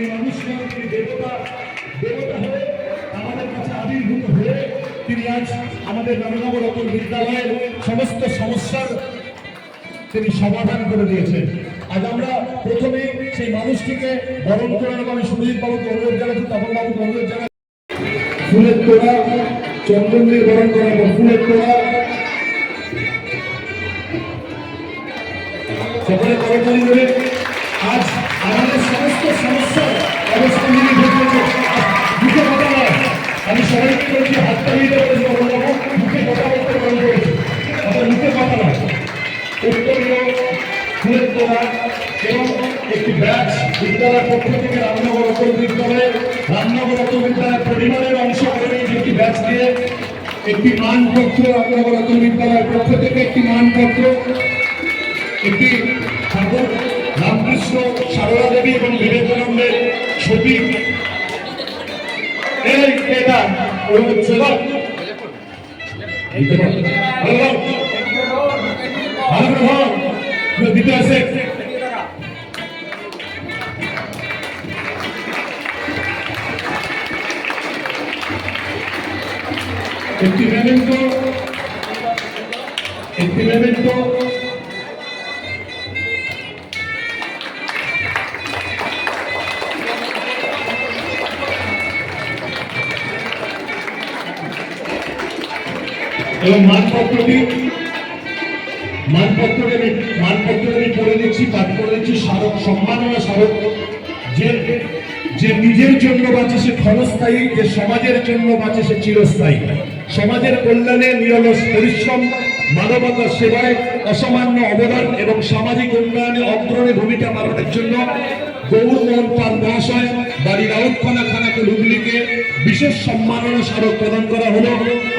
তিনি মানুষ নন, তিনি দেবতা। দেবতা হয়ে আমাদের কাছে আবির্ভূত হয়ে তিনি আজ আমাদের রামনগর অতুল বিদ্যালয়ের সমস্ত সমস্যার তিনি সমাধান করে দিয়েছেন। আজ আমরা প্রথমে সেই মানুষটিকে বরণ করে নেব। আমি সুরজিৎ বাবুকে অনুরোধ জানাচ্ছি, তপন বাবুকে অনুরোধ জানাচ্ছি। ফুলের তোড়া চন্দন দিয়ে বরণ করাবো। ফুলের তোড়া সকলে করতালি ধরে আজ আমাদের সমস্ত সমস্যার অবস্থান নিয়ে ঘটেছে। মুখে কথা নয়, আমি সবাইকে বলছি হাত তালিয়ে বলেছি, মুখে কথা বলতে বন্ধ করেছি। আমার মুখে কথা নয়, উত্তরীয় ফুলের তোড়া এবং একটি ব্যাচ বিদ্যালয়ের পক্ষ থেকে রামনগর অতুল বিদ্যালয়ে রামনগর অতুল বিদ্যালয়ের পরিবারের অংশ করে একটি ব্যাচ দিয়ে একটি মানপত্র, রামনগর অতুল বিদ্যালয়ের পক্ষ থেকে একটি মানপত্র, একটি ঠাকুর রামকৃষ্ণ সারদা দেবী এবং বিবেকানন্দের ছবি, এই এটা দিতে আছে। একটি মেমেন্টো এবং মানপত্রটি আমি পড়ে দিচ্ছি, পাঠ করে দিচ্ছি। স্মারক, সম্মাননা স্মারক। যে নিজের জন্য বাঁচে সে ক্ষণস্থায়ী, যে সমাজের জন্য বাঁচে সে চিরস্থায়ী। সমাজের কল্যাণে নিরলস পরিশ্রম, মানবতার সেবায় অসামান্য অবদান এবং সামাজিক উন্নয়নে অগ্রণী ভূমিকা পালনের জন্য গৌরমোহন পাল মহাশয় বাড়ি রাউতখানা খানাকুল হুগলিকে বিশেষ সম্মাননা স্মারক প্রদান করা হলো।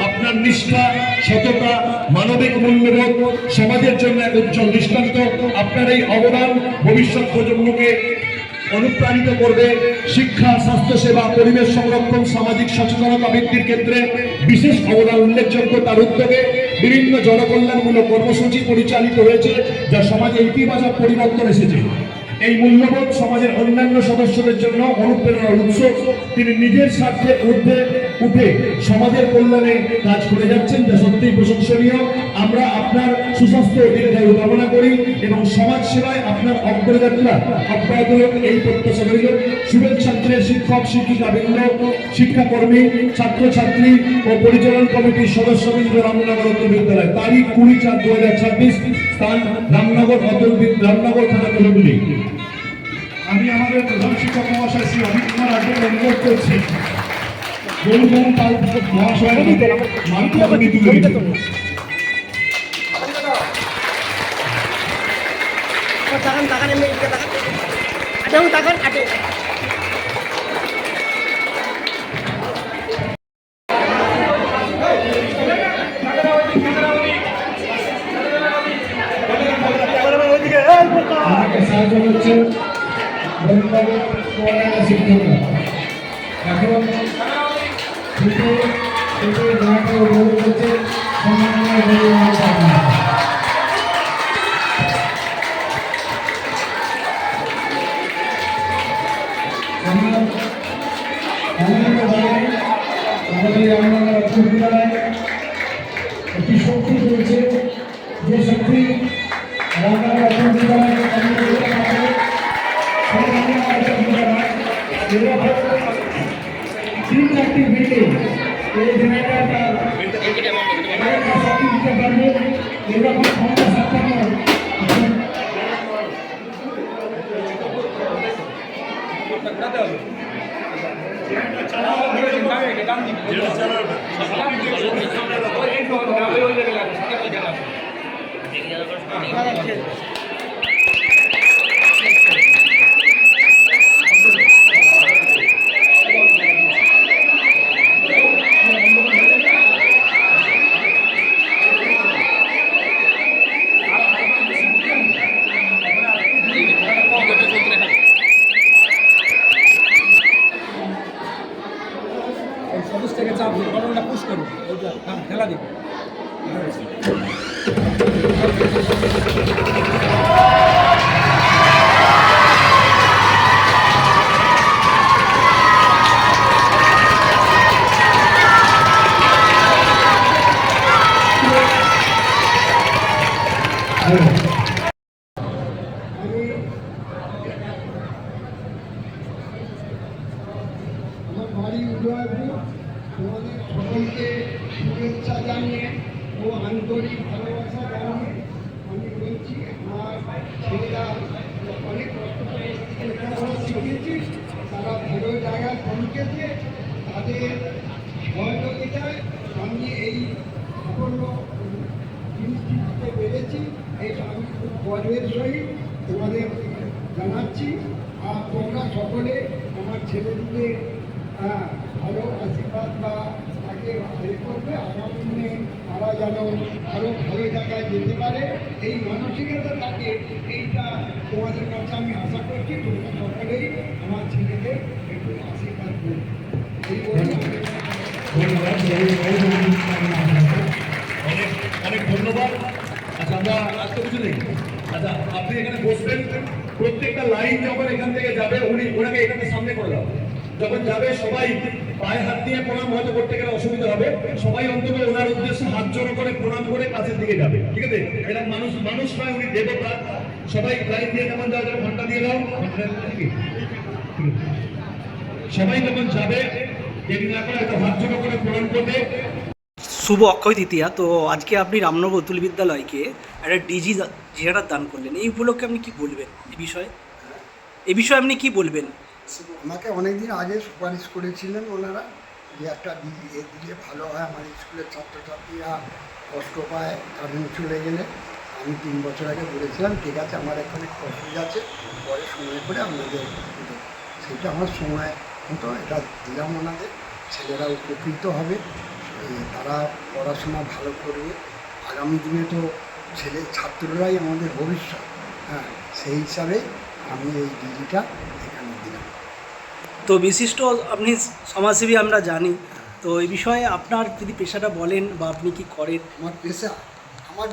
আপনার নিষ্ঠা, সততা, মানবিক মূল্যবোধ সমাজের জন্য এক উজ্জ্বল দৃষ্টান্ত। আপনার এই অবদান ভবিষ্যৎ প্রজন্মকে অনুপ্রাণিত করবে। শিক্ষা, স্বাস্থ্যসেবা, পরিবেশ সংরক্ষণ, সামাজিক সচেতনতা বৃদ্ধির ক্ষেত্রে বিশেষ অবদান উল্লেখযোগ্য। তার উদ্যোগে বিভিন্ন জনকল্যাণমূলক কর্মসূচি পরিচালিত হয়েছে, যা সমাজে ইতিবাচক পরিবর্তন এসেছে। এই মূল্যবোধ সমাজের অন্যান্য সদস্যদের জন্য অনুপ্রেরণার উৎস। তিনি নিজের স্বার্থে ঊর্ধ্বে উঠে সমাজের কল্যাণে কাজ করে যাচ্ছেন, যা সত্যিই প্রশংসনীয়। আমরা আপনার সুস্বাস্থ্য ও দীর্ঘায়ু কামনা করি এবং সমাজ সেবায় আপনার অগ্রযাত্রা অব্যাহত হোক এই প্রত্যাশা রইল। শুভেচ্ছান্ত্রে শিক্ষক, শিক্ষিকা বৃন্দ, শিক্ষাকর্মী, ছাত্রছাত্রী ও পরিচালন কমিটির সদস্যবৃন্দ, রামনগর অতুল বিদ্যালয়। তারিখ 20/4/2026, স্থান রামনগর খানাকুল হুগলি। আমি আমাদের প্রধান শিক্ষক মহাশয় শ্রী অমিত কুমার আড্ডাকে অনুরোধ করছি গৌরমোহন পাল মহাশয় মানপত্রটি তুলে দিতে। সাহায্য করছে শিক্ষকরা। এখন অনুরোধ করছে একটি শক্তি চলছে, যে শক্তি তিন চারটি বিল্ডিং এই জায়গাটা শক্তি দিতে পারবে। এরকম ক্ষমতা সম্পন্ন সবুজ থেকে চাপ দিই, বটনটা পুশ করুন, খেলা দিই। আমার বাড়ি উদয়পুর। তোমাদের সকলকে শুভেচ্ছা জানিয়ে ও আন্তরিক ভালোবাসা জানিয়ে আমি বলছি, আমার ছেলেরা অনেক কষ্ট করে লেখাপড়া শিখিয়েছি, তারা ভালো জায়গায় পৌঁছেছে। তাদের সহযোগিতায় আমি এই সাফল্য জিনিসটি দিতে পেরেছি। এটা আমি খুব গর্বের সহিত তোমাদের জানাচ্ছি। আর তোমরা সকলে আমার ছেলেটিকে ভালো আশীর্বাদ বা তাকে ইয়ে করবে, আগামী দিনে তারা যেন আরও ভালো জায়গায় যেতে পারে, এই মানসিকতা থাকে। এইটা তোমাদের কাছে আমি আশা করছি তোমরা সকলেই আমার ছেলেকে একটু আশীর্বাদ করবে। এই বলে অনেক অনেক ধন্যবাদ। আচ্ছা, আমরা আজকে কিছু নেই। আচ্ছা, আপনি এখানে বসবেন, প্রত্যেকটা লাইন যখন এখান থেকে যাবে ওনাকে এখানে সামনে করে দাও। যখন যাবে সবাই পায়ে হাত দিয়ে প্রণাম হয়তো করতে গেলে অসুবিধা হবে, সবাই অন্তত ওনার উদ্দেশ্যে হাত জোড়ো করে প্রণাম করে কাছের দিকে যাবে, ঠিক আছে? এটা মানুষ নয়, উনি দেবতা। সবাই লাইন দিয়ে যেমন যাওয়া যাবে, ঘন্টা দিয়ে দাও। সবাই যখন যাবে দেরি না করে একটা হাত জোড়ো করে প্রণাম করবে। শুভ অক্ষয় তৃতীয়া। তো আজকে আপনি রামনগর উতুল বিদ্যালয়কে একটা ডিজি জেনারেটর দান করলেন, এই উপলক্ষে আপনি কি বলবেন? এই বিষয়ে আপনি কি বলবেন? আমাকে অনেকদিন আগে সুপারিশ করেছিলেন ওনারা যে একটা দিলে ভালো হয়, আমার স্কুলের ছাত্রছাত্রীরা কষ্ট পায় কারেন্ট চলে গেলে। আমি 3 বছর আগে বলেছিলাম ঠিক আছে, আমার এখন একটু অসুবিধা আছে, পরে সময় করে আপনাদের দেবো। সেটা আমার সময় মতো এটা দিলাম ওনাদের। ছেলেরা উপকৃত হবে, তারা পড়াশোনা ভালো করবে। আগামী দিনে তো ছাত্ররাই আমাদের ভবিষ্যৎ। হ্যাঁ, সেই হিসাবে আমি এই ডিজিটা এখানে দিলাম। তো বিশিষ্ট আপনি সমাজসেবী আমরা জানি, তো এই বিষয়ে আপনার যদি পেশাটা বলেন বা আপনি কি করেন? আমার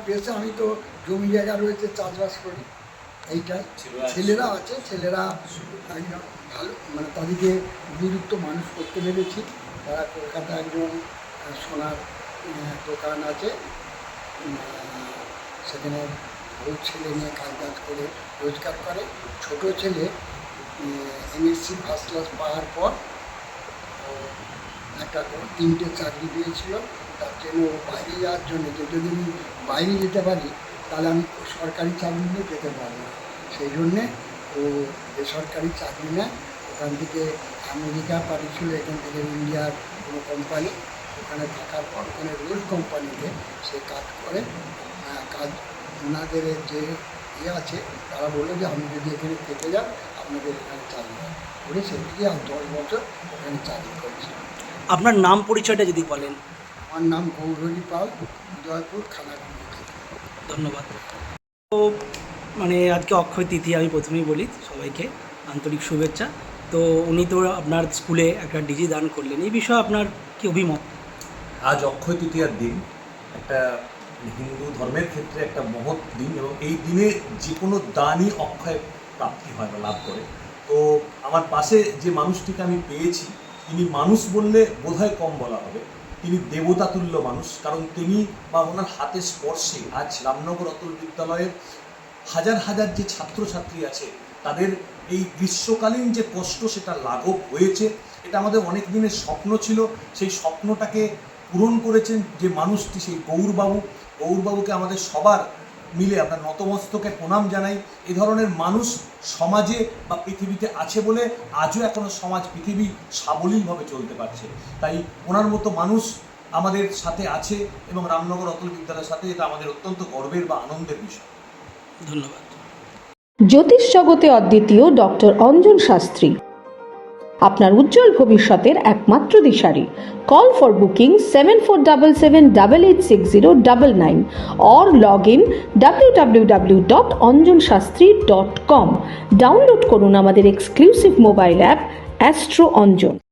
পেশা আমি তো জমি জায়গা রয়েছে, চাষবাস করি। এইটাই ছেলেরা আছে, ছেলেরা একজন ভালো মানে তাদেরকে উপযুক্ত মানুষ করতে পেরেছি। তারা কলকাতা একজন সোনার দোকান আছে, সেখানে ওই ছেলে নিয়ে কাজ করে রোজগার করে। ছোট ছেলে এমএসসি ফার্স্ট ক্লাস পাওয়ার পর একটা 3টে চাকরি পেয়েছিল। তার জন্য ও বাইরে যাওয়ার জন্য, যদি আমি বাইরে যেতে পারি তাহলে আমি সরকারি চাকরি নিয়ে যেতে পারবো না, সেই জন্যে ও বেসরকারি চাকরি নেয়। ওখান থেকে আমেরিকা পাঠিয়েছিল, এখান থেকে ইন্ডিয়ার কোনো কোম্পানি, ওখানে থাকার পর ওখানে রোজ কোম্পানিতে সে কাজ করে। কাজ ওনাদের যে আছে তারা বললো যে আপনি যদি এখানে থেকে যান আপনাদের এখানে চাকরি করে, সেদিকে আর 10 বছর ওখানে চাকরি করছে। আপনার নাম পরিচয়টা যদি বলেন। আমার নাম গৌরহরি পাল, উদয়পুর খানাকুন্দি থেকে। ধন্যবাদ। তো মানে আজকে অক্ষয় তৃতীয়া, আমি প্রথমেই বলি সবাইকে আন্তরিক শুভেচ্ছা। তো উনি তো আপনার স্কুলে একটা ডিজি দান করলেন, এই বিষয়ে আপনার কি অভিমত? আজ অক্ষয় তৃতীয়ার দিন, একটা হিন্দু ধর্মের ক্ষেত্রে একটা মহৎ দিন, এবং এই দিনে যে কোনো দানই অক্ষয় প্রাপ্তি হয় বা লাভ করে। তো আমার পাশে যে মানুষটিকে আমি পেয়েছি, তিনি মানুষ বললে বোধহয় কম বলা হবে, তিনি দেবতাতুল্য মানুষ। কারণ তিনি বা ওনার হাতের স্পর্শে আজ রামনগর অতুল বিদ্যালয়ের হাজার হাজার যে ছাত্রছাত্রী আছে তাদের এই গ্রীষ্মকালীন যে কষ্ট সেটা লাঘব হয়েছে। এটা আমাদের অনেক দিনের স্বপ্ন ছিল, সেই স্বপ্নটাকে পূরণ করেছেন যে মানুষটি, সেই গৌরবাবুকে আমাদের সবার মিলে আমরা নতমস্তকে প্রণাম জানাই। এ ধরনের মানুষ সমাজে বা পৃথিবীতে আছে বলে আজও এখনও সমাজ পৃথিবী সাবলীলভাবে চলতে পারছে। তাই ওনার মতো মানুষ আমাদের সাথে আছে এবং রামনগর অতুল বিদ্যালয়ের সাথে, এটা আমাদের অত্যন্ত গর্বের বা আনন্দের বিষয়। ধন্যবাদ। জ্যোতিষ জগতে অদ্বিতীয় ডক্টর অঞ্জন শাস্ত্রী, আপনার উজ্জ্বল ভবিষ্যতের একমাত্র দিশারি। Call for booking 7477886099 or log in www.anjanshastri.com। Download করুন আমাদের exclusive mobile app astro Anjan.